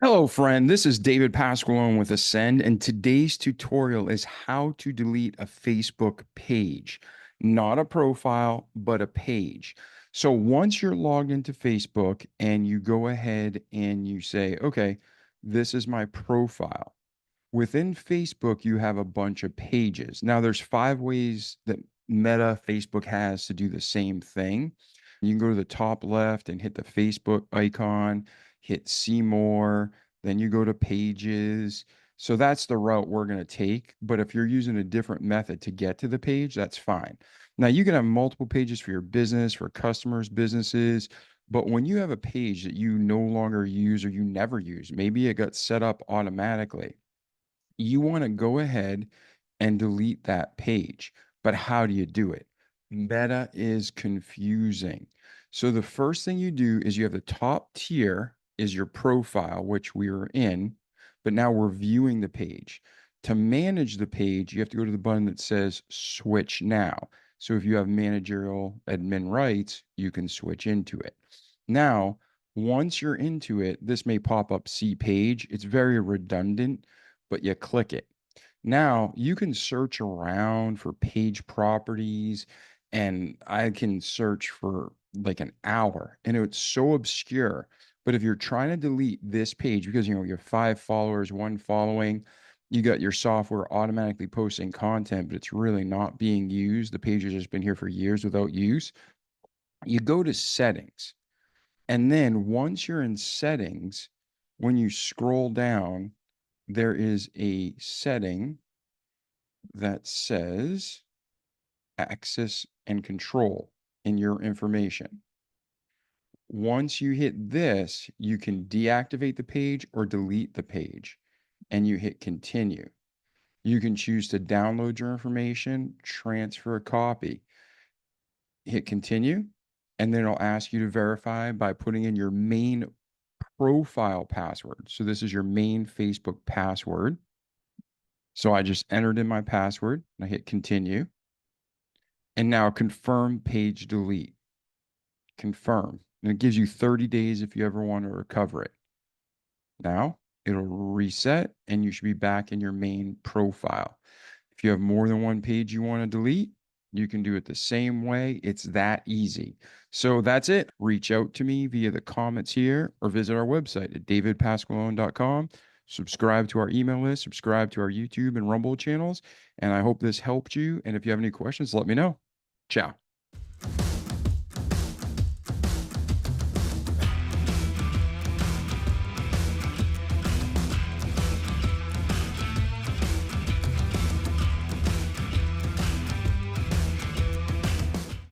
Hello, friend. This is David Pasqualone with Ascend, and today's tutorial is how to delete a Facebook page. Not a profile, but a page. So once you're logged into Facebook and you go ahead and you say, okay, this is my profile. Within Facebook, you have a bunch of pages. Now, there's 5 ways that Meta Facebook has to do the same thing. You can go to the top left and hit the Facebook icon, hit see more, then you go to pages. So that's the route we're going to take. But if you're using a different method to get to the page, that's fine. Now, you can have multiple pages for your business, for customers, businesses. But when you have a page that you no longer use or you never use, maybe it got set up automatically, you want to go ahead and delete that page. But how do you do it? Meta is confusing. So the first thing you do is you have the top tier is your profile, which we are in, but now we're viewing the page. To manage the page, you have to go to the button that says switch now. So if you have managerial admin rights, you can switch into it. Now, once you're into it, this may pop up see page. It's very redundant, but you click it. Now you can search around for page properties, and I can search for like an hour, and it's so obscure. But if you're trying to delete this page because you have 5 followers, one following, you got your software automatically posting content, but it's really not being used. The page has just been here for years without use. You go to settings, and then once you're in settings, when you scroll down, there is a setting that says access and control in your information. Once you hit this, you can deactivate the page or delete the page, and you hit continue. You can choose to download your information, transfer a copy, hit continue, and then it'll ask you to verify by putting in your main profile password. So this is your main Facebook password. So I just entered in my password and I hit continue. And now confirm page delete. Confirm. And it gives you 30 days if you ever want to recover it. Now it'll reset and you should be back in your main profile. If you have more than one page you want to delete, you can do it the same way. It's that easy. So that's it. Reach out to me via the comments here or visit our website at davidpasqualone.com. Subscribe to our email list, subscribe to our YouTube and Rumble channels. And I hope this helped you. And if you have any questions, let me know. Ciao.